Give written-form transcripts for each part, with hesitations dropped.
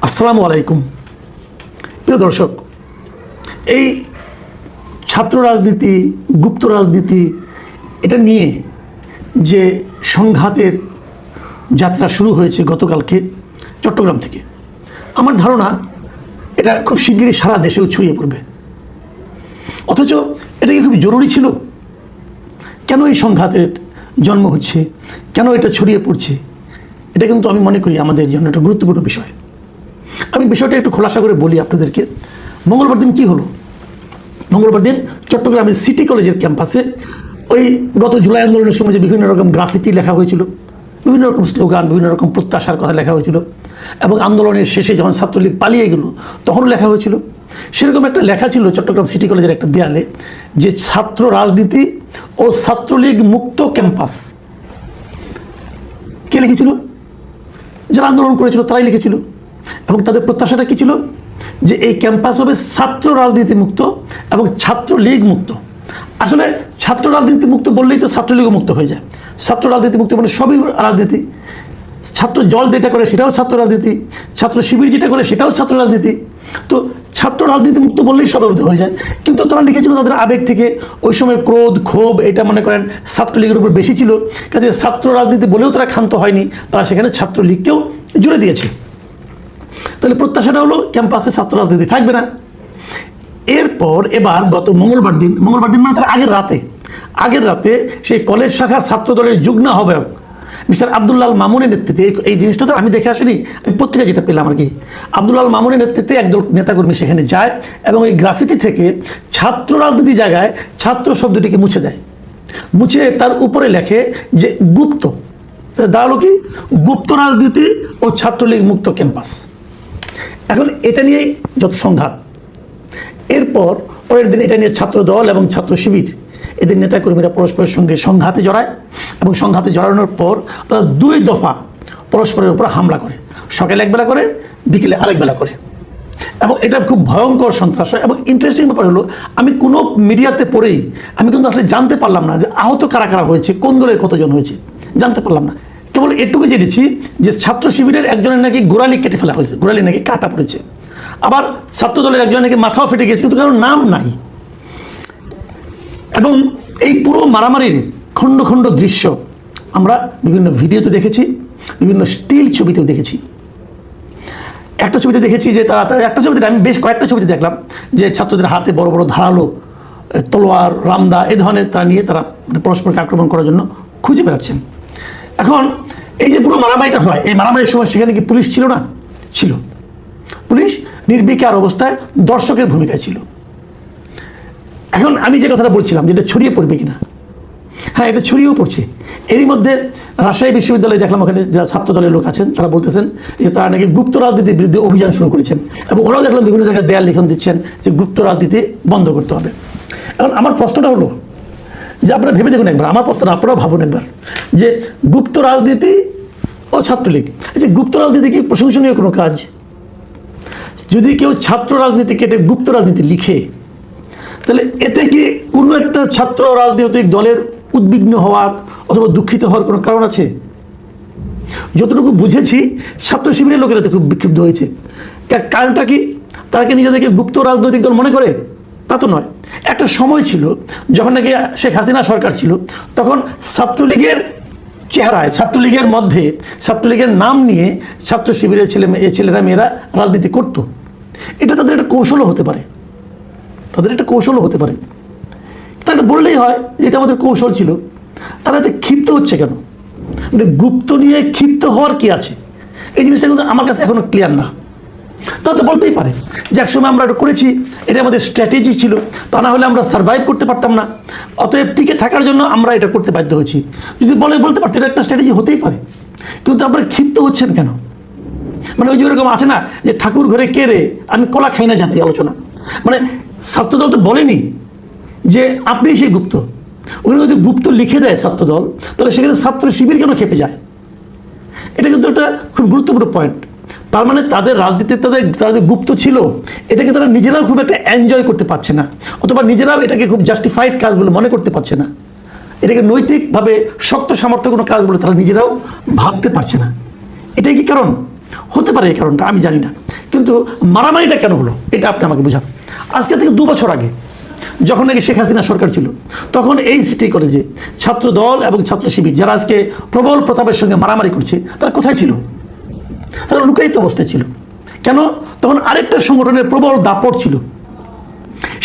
আসসালামু আলাইকুম প্রিয় দর্শক, এই ছাত্র রাজনীতি, গুপ্ত রাজনীতি, এটা নিয়ে যে সংঘাতের যাত্রা শুরু হয়েছে গতকালকে চট্টগ্রাম থেকে, আমার ধারণা এটা খুব শিগগিরই সারা দেশেও ছড়িয়ে পড়বে। অথচ এটা কি খুব জরুরি ছিল? কেন এই সংঘাতের জন্ম হচ্ছে, কেন এটা ছড়িয়ে পড়ছে, এটা কিন্তু আমি মনে করি আমাদের জন্য একটা গুরুত্বপূর্ণ বিষয়। আমি বিষয়টা একটু খোলাসা করে বলি আপনাদেরকে। মঙ্গলবার দিন কি হলো? মঙ্গলবার দিন চট্টগ্রামের সিটি কলেজের ক্যাম্পাসে ওই গত জুলাই আন্দোলনের সময় যে বিভিন্ন রকম গ্রাফিতি লেখা হয়েছিল, বিভিন্ন রকম স্লোগান, বিভিন্ন রকম প্রত্যাশার কথা লেখা হয়েছিল, এবং আন্দোলনের শেষে যখন ছাত্রলীগ পালিয়ে গেল তখনও লেখা হয়েছিল। সেরকম একটা লেখা ছিল চট্টগ্রাম সিটি কলেজের একটা দেয়ালে, যে ছাত্র রাজনীতি ও ছাত্রলীগ মুক্ত ক্যাম্পাস। কে লিখেছিল? যারা আন্দোলন করেছিল তারাই লিখেছিল। এবং তাদের প্রত্যাশাটা কী ছিল? যে এই ক্যাম্পাস হবে ছাত্র রাজনীতি মুক্ত এবং ছাত্রলীগ মুক্ত। আসলে ছাত্র রাজনীতি মুক্ত বললেই তো ছাত্রলীগও মুক্ত হয়ে যায়। ছাত্র রাজনীতি মুক্ত মানে সবই রাজনীতি। ছাত্র জল যেটা করে সেটাও ছাত্র রাজনীতি, ছাত্র শিবির যেটা করে সেটাও ছাত্র রাজনীতি। তো ছাত্র রাজনীতি মুক্ত বললেই সব হয়ে যায়। কিন্তু তারা লিখেছিল তাদের আবেগ থেকে, ওই সময় ক্রোধ, ক্ষোভ এটা মনে করেন ছাত্রলীগের উপর বেশি ছিল, কাজে ছাত্র রাজনীতি বলেও তারা ক্ষান্ত হয়নি, তারা সেখানে ছাত্রলীগকেও জুড়ে দিয়েছে। তাহলে প্রত্যাশাটা হলো ক্যাম্পাসে ছাত্র রাজনীতি থাকবে না। এরপর এবার গত মঙ্গলবার দিন মানে তার আগের রাতে সেই কলেজ শাখা ছাত্র দলের যুগ্ম আহ্বায়ক মিস্টার আব্দুল্লাল মামুনের নেতৃত্বে, এই জিনিসটা তো আমি দেখে আসিনি, আমি পত্রিকা যেটা পেলাম আর কি, আব্দুল্লাল মামুনের নেতৃত্বে একদল নেতাকর্মী সেখানে যায় এবং এই গ্রাফিতি থেকে ছাত্র রাজনীতি জায়গায় ছাত্র শব্দটিকে মুছে দেয়। মুছে তার উপরে লেখে যে গুপ্ত, দাঁড়ালো কি? গুপ্ত রাজনীতি ও ছাত্রলীগ মুক্ত ক্যাম্পাস। এখন এটা নিয়েই যত সংঘাত। এরপর পরের দিন এটা নিয়ে ছাত্র দল এবং ছাত্র শিবির এদের নেতাকর্মীরা পরস্পরের সঙ্গে সংঘাতে জড়ায় এবং সংঘাতে জড়ানোর পর তারা 2 দফা পরস্পরের উপর হামলা করে। সকালে একবেলা করে, বিকেলে আরেক বেলা করে, এবং এটা খুব ভয়ঙ্কর সন্ত্রাস হয়। এবং ইন্টারেস্টিং ব্যাপার হলো, আমি কোনো মিডিয়াতে পড়েই আমি কিন্তু আসলে জানতে পারলাম না যে আহত কারা কারা হয়েছে, কোন দলের কতজন হয়েছে, জানতে পারলাম না। কেবল এটুকু জেনেছি যে ছাত্র শিবিরের একজনের নাকি গোড়ালি কেটে ফেলা হয়েছে, গোড়ালি নাকি কাটা পড়েছে। আবার ছাত্র দলের একজনের নাকি মাথাও ফেটে গেছে, কিন্তু কারোর নাম নাই। এবং এই পুরো মারামারির খণ্ড খণ্ড দৃশ্য আমরা বিভিন্ন ভিডিওতে দেখেছি, বিভিন্ন স্টিল ছবিতেও দেখেছি। একটা ছবিতে দেখেছি যে একটা ছবিতে, আমি বেশ কয়েকটা ছবিতে দেখলাম যে ছাত্রদের হাতে বড় বড় ধারালো তলোয়ার, রামদা এই ধরনের তারা নিয়ে তারা পরস্পরকে আক্রমণ করার জন্য খুঁজে বেড়াচ্ছেন। এখন এই যে পুরো মারামারিটা হয়, এই মারামারির সময় সেখানে কি পুলিশ ছিল না? ছিল। পুলিশ নির্বিকার অবস্থায় দর্শকের ভূমিকায় ছিল। এখন আমি যে কথাটা বলছিলাম যেটা ছড়িয়ে পড়বে কিনা, হ্যাঁ, এটা ছড়িয়েও পড়ছে। এরই মধ্যে রাজশাহী বিশ্ববিদ্যালয়ে দেখলাম ওখানে যারা ছাত্র দলের লোক আছেন তারা বলতেছেন যে তারা নাকি গুপ্ত রাজনীতির বিরুদ্ধে অভিযান শুরু করেছেন, এবং ওরাও দেখলাম বিভিন্ন জায়গায় দেয়াল লিখন দিচ্ছেন যে গুপ্ত রাজনীতি বন্ধ করতে হবে। এখন আমার প্রশ্নটা হলো যে আপনারা ভেবে দেখুন একবার, আমার প্রশ্নটা আপনারাও ভাবুন একবার, যে গুপ্ত রাজনীতি ও ছাত্রলীগ, যে গুপ্ত রাজনীতি কি প্রশংসনীয় কোনো কাজ? যদি কেউ ছাত্র রাজনীতি কেটে গুপ্ত রাজনীতি লিখে, তাহলে এতে কি কোনো একটা ছাত্র রাজনৈতিক দলের উদ্বিগ্ন হওয়ার অথবা দুঃখিত হওয়ার কোনো কারণ আছে? যতটুকু বুঝেছি ছাত্র শিবিরের লোকেরা তো খুব বিক্ষুব্ধ হয়েছে। কারণটা কি? তারা কি নিজেদেরকে গুপ্ত রাজনৈতিক দল মনে করে? তা তো নয়। একটা সময় ছিল যখন নাকি শেখ হাসিনা সরকার ছিল, তখন ছাত্রলীগের চেহারায়, ছাত্রলীগের মধ্যে, ছাত্রলীগের নাম নিয়ে ছাত্র শিবিরের ছেলেরা মেয়েরা রাজনীতি করত। এটা তাদের একটা কৌশলও হতে পারে, তাহলে বললেই হয় যে এটা আমাদের কৌশল ছিল। তারা এতে ক্ষিপ্ত হচ্ছে কেন? মানে গুপ্ত নিয়ে ক্ষিপ্ত হওয়ার কি আছে? এই জিনিসটা কিন্তু আমার কাছে এখনো ক্লিয়ার না। তা তো বলতেই পারে যে একসময় আমরা এটা করেছি, এটা আমাদের স্ট্র্যাটেজি ছিল, তা না হলে আমরা সার্ভাইভ করতে পারতাম না, অতএব টিকে থাকার জন্য আমরা এটা করতে বাধ্য হয়েছি। যদি বলতে পারতো এটা একটা স্ট্র্যাটেজি হতেই পারে, কিন্তু আপনারা ক্ষিপ্ত হচ্ছেন কেন? মানে ওই যে ওরকম আছে না যে ঠাকুর ঘরে কে রে, আমি কলা খাই না জাতীয় আলোচনা। মানে ছাত্রদল তো বলেনি যে আপনি সেই গুপ্ত, ওখানে যদি গুপ্ত লিখে দেয় ছাত্রদল, তাহলে সেখানে ছাত্র শিবির কেন খেপে যায়? এটা কিন্তু একটা খুব গুরুত্বপূর্ণ পয়েন্ট। তার মানে তাদের রাজনীতিতে তারা যে গুপ্ত ছিল, এটাকে তারা নিজেরাও খুব একটা এনজয় করতে পারছে না, অথবা নিজেরাও এটাকে খুব জাস্টিফাইড কাজ বলে মনে করতে পারছে না, এটাকে নৈতিকভাবে শক্ত সামর্থ্য কোনো কাজ বলে তারা নিজেরাও ভাবতে পারছে না। এটাই কি কারণ? হতে পারে এই কারণটা, আমি জানি না। কিন্তু মারামারিটা কেন হলো এটা আপনি আমাকে বোঝান। আজকে থেকে 2 বছর আগে যখন নাকি শেখ হাসিনা সরকার ছিল, তখন এই সিটি কলেজে ছাত্র দল এবং ছাত্র শিবির যারা আজকে প্রবল প্রতাপের সঙ্গে মারামারি করছে, তারা কোথায় ছিল? তারা লুকায়িত অবস্থায় ছিল। কেন? তখন আরেকটা সংগঠনের প্রবল দাপট ছিল।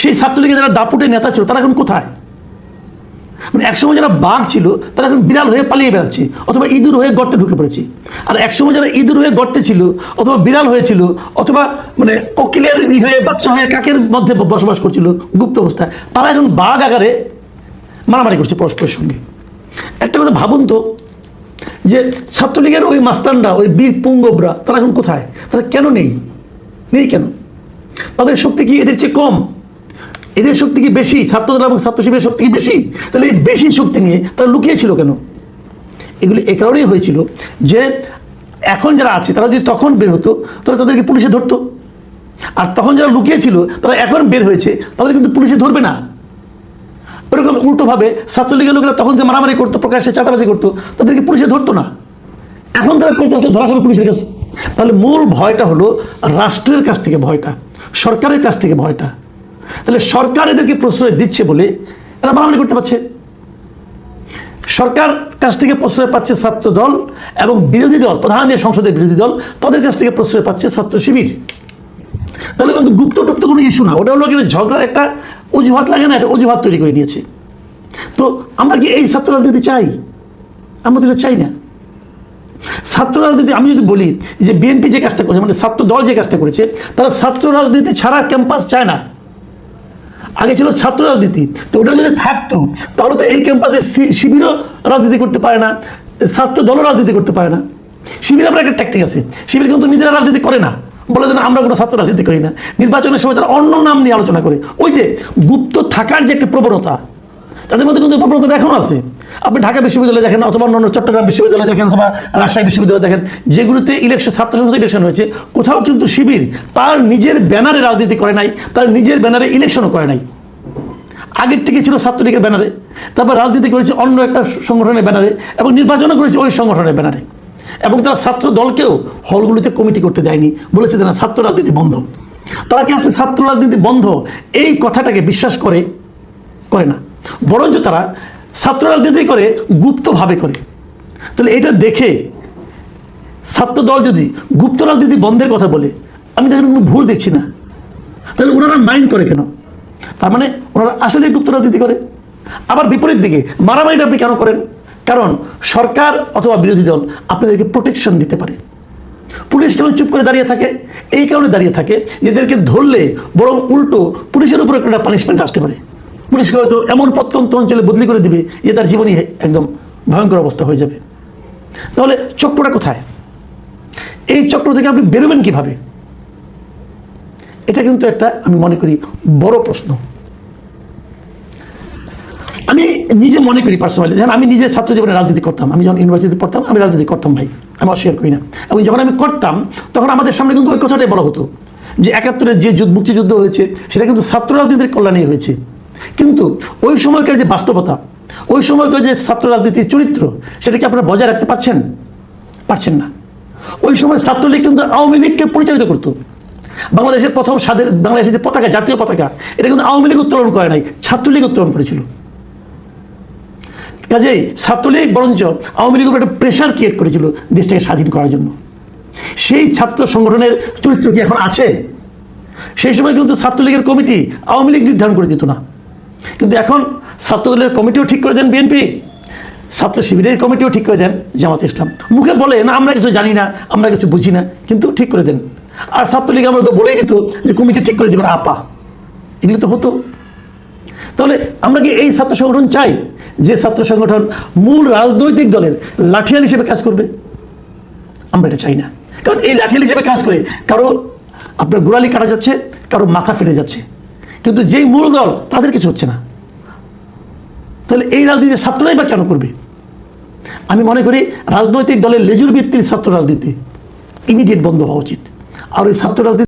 সেই ছাত্রলীগের যারা দাপটের নেতা ছিল তারা এখন কোথায়? মানে একসময় যারা বাঘ ছিল তারা এখন বিড়াল হয়ে পালিয়ে বেড়াচ্ছে, অথবা ইঁদুর হয়ে গর্তে ঢুকে পড়েছে। আর একসময় যারা ইঁদুর হয়ে গর্তে ছিল, অথবা বিড়াল হয়েছিল, অথবা মানে কোকিলের হয়ে বাচ্চা হয়ে কাকের মধ্যে বসবাস করছিল গুপ্ত অবস্থায়, তারা এখন বাঘ আকারে মারামারি করছে পরস্পরের সঙ্গে। একটা কথা ভাবুন তো, যে ছাত্রলীগের ওই মাস্তানরা, ওই বীর পুঙ্গবরা, তারা এখন কোথায়? তারা কেন নেই? কেন? তাদের শক্তি কি এদের চেয়ে কম? এদের শক্তি কি বেশি? ছাত্রদল এবং ছাত্র শিবিরের শক্তি কি বেশি? তাহলে এই বেশি শক্তি নিয়ে তারা লুকিয়েছিল কেন? এগুলি এ কারণেই হয়েছিল যে এখন যারা আছে তারা যদি তখন বের হতো তাহলে তাদেরকে পুলিশে ধরতো, আর তখন যারা লুকিয়েছিল তারা এখন বের হয়েছে, তাদের কিন্তু পুলিশে ধরবে না। ওরকম উল্টোভাবে ছাত্রলীগের লোকেরা তখন যে মারামারি করতো, প্রকাশ্যে চাঁদাবাজি করতো, তাদেরকে পুলিশে ধরতো না। এখন তারা করতে হচ্ছে ধরা খাবে পুলিশের কাছে। তাহলে মূল ভয়টা হলো রাষ্ট্রের কাছ থেকে ভয়টা, সরকারের কাছ থেকে ভয়টা। তাহলে সরকার এদেরকে প্রশ্রয় দিচ্ছে বলে এরা মারামারি করতে পারছে। সরকার কাছ থেকে প্রশ্রয় পাচ্ছে ছাত্র দল, এবং বিরোধী দল, প্রধান যে সংসদের বিরোধী দল, তাদের কাছ থেকে প্রশ্রয় পাচ্ছে ছাত্র শিবির। তাহলে কিন্তু গুপ্ত টুপ্ত কোনো ইস্যু না, ওটা হলো কিন্তু ঝগড়ার একটা অজুহাত, লাগে না? একটা অজুহাত তৈরি করে নিয়েছে। তো আমরা কি এই ছাত্র রাজনীতি চাই? আমরা তো চাই না। ছাত্র রাজনীতি, আমি যদি বলি যে বিএনপি যে কাজটা করেছে, মানে ছাত্র দল যে কাজটা করেছে, তারা ছাত্র রাজনীতি ছাড়া ক্যাম্পাস চায় না। আগে ছিল ছাত্র রাজনীতি, তো ওটা যদি থাকতো তাহলে তো এই ক্যাম্পাসে শিবিরও রাজনীতি করতে পারে না, ছাত্র দলও রাজনীতি করতে পারে না। শিবির আমরা একটা ট্যাকটিক আছে, শিবির কিন্তু নিজেরা রাজনীতি করে না, বলে দেন আমরা কোনো ছাত্র রাজনীতি করি না। নির্বাচনের সময় তারা অন্য নাম নিয়ে আলোচনা করে। ওই যে গুপ্ত থাকার যে একটা প্রবণতা, তাদের মধ্যে কিন্তু প্রবণতাটা এখনো আছে। আপনি ঢাকা বিশ্ববিদ্যালয় দেখেন, অথবা অন্য চট্টগ্রাম বিশ্ববিদ্যালয় দেখেন, অথবা রাজশাহী বিশ্ববিদ্যালয় দেখেন, যেগুলোতে ইলেকশন, ছাত্র সংসদ ইলেকশন হয়েছে, কোথাও কিন্তু শিবির তার নিজের ব্যানারে রাজনীতি করে নাই, তার নিজের ব্যানারে ইলেকশনও করে নাই। আগের থেকে ছিল ছাত্রলীগের ব্যানারে, তারপর রাজনীতি করেছে অন্য একটা সংগঠনের ব্যানারে, এবং নির্বাচনও করেছে ওই সংগঠনের ব্যানারে। এবং তারা ছাত্র দলকেও হলগুলিতে কমিটি করতে দেয়নি, বলেছে যে না, ছাত্র রাজনীতি বন্ধ। তারা কি আসলে ছাত্র রাজনীতি বন্ধ এই কথাটাকে বিশ্বাস করে না, বরঞ্চ তারা ছাত্র রাজনীতি করে গুপ্তভাবে করে। তাহলে এটা দেখে ছাত্র দল যদি গুপ্ত রাজনীতি বন্ধের কথা বলে, আমি তখন কোনো ভুল দেখছি না। তাহলে ওনারা মাইন্ড করে কেন? তার মানে ওনারা আসলে গুপ্ত রাজনীতি করে। আবার বিপরীত দিকে মারামারিটা আপনি কেন করেন? কারণ সরকার অথবা বিরোধী দল আপনাদেরকে প্রোটেকশন দিতে পারে। পুলিশ কেন চুপ করে দাঁড়িয়ে থাকে? এই কারণে দাঁড়িয়ে থাকে, এদেরকে ধরলে বরং উল্টো পুলিশের উপরে একটা পানিশমেন্ট আসতে পারে। পুলিশকে হয়তো এমন প্রত্যন্ত অঞ্চলে বদলি করে দিবে যে তার জীবনই একদম ভয়ঙ্কর অবস্থা হয়ে যাবে। তাহলে চক্রটা কোথায়? এই চক্র থেকে আপনি বেরোবেন কিভাবে? এটা কিন্তু একটা, আমি মনে করি, বড় প্রশ্ন। আমি নিজে মনে করি পার্সোনালি, যেন আমি নিজে ছাত্র জীবনে রাজনীতি করতাম, আমি যখন ইউনিভার্সিটিতে পড়তাম আমি রাজনীতি করতাম ভাই, আমি অস্বীকার করি না। এবং যখন আমি করতাম তখন আমাদের সামনে কিন্তু ওই কথাটাই বলা হতো যে ৭১-এর যে মুক্তিযুদ্ধ হয়েছে সেটা কিন্তু ছাত্র রাজনীতির কল্যাণেই হয়েছে। কিন্তু ওই সময়কার যে বাস্তবতা, ওই সময়কার যে ছাত্র রাজনীতির চরিত্র, সেটাকে আপনারা বজায় রাখতে পারছেন না। ওই সময় ছাত্রলীগ কিন্তু আওয়ামী লীগকে পরিচালিত করতো। বাংলাদেশের প্রথম বাংলাদেশের যে পতাকা, জাতীয় পতাকা, এটা কিন্তু আওয়ামী লীগ উত্তোলন করে নাই, ছাত্রলীগ উত্তোলন করেছিল। কাজেই ছাত্রলীগ বরঞ্চ আওয়ামী লীগের উপর একটা প্রেশার ক্রিয়েট করেছিল দেশটাকে স্বাধীন করার জন্য। সেই ছাত্র সংগঠনের চরিত্র কি এখন আছে? সেই সময় কিন্তু ছাত্রলীগের কমিটি আওয়ামী লীগ নির্ধারণ করে দিত না, কিন্তু এখন ছাত্রদলের কমিটিও ঠিক করে দেন বিএনপি, ছাত্র শিবিরের কমিটিও ঠিক করে দেন জামাত ইসলাম। মুখে বলে না আমরা কিছু জানি না, আমরা কিছু বুঝি না, কিন্তু ঠিক করে দেন। আর ছাত্রলীগ আমরা তো বলেই দিত যে কমিটি ঠিক করে দেবেন আপা, এগুলো তো হতো। তাহলে আমরা কি এই ছাত্র সংগঠন চাই যে ছাত্র সংগঠন মূল রাজনৈতিক দলের লাঠিয়াল হিসেবে কাজ করবে? আমরা এটা চাই না। কারণ এই লাঠিয়াল হিসেবে কাজ করে কারো আপনার গোড়ালি কাটা যাচ্ছে, কারো মাথা ফেটে যাচ্ছে, কিন্তু যেই মূল দল তাদের কিছু হচ্ছে না। তাহলে এই রাজনীতি ছাত্ররাই বা কেন করবে? আমি মনে করি রাজনৈতিক দলের লেজুর ভিত্তির ছাত্র রাজনীতি ইমিডিয়েট বন্ধ হওয়া উচিত। আর ওই ছাত্র রাজনীতি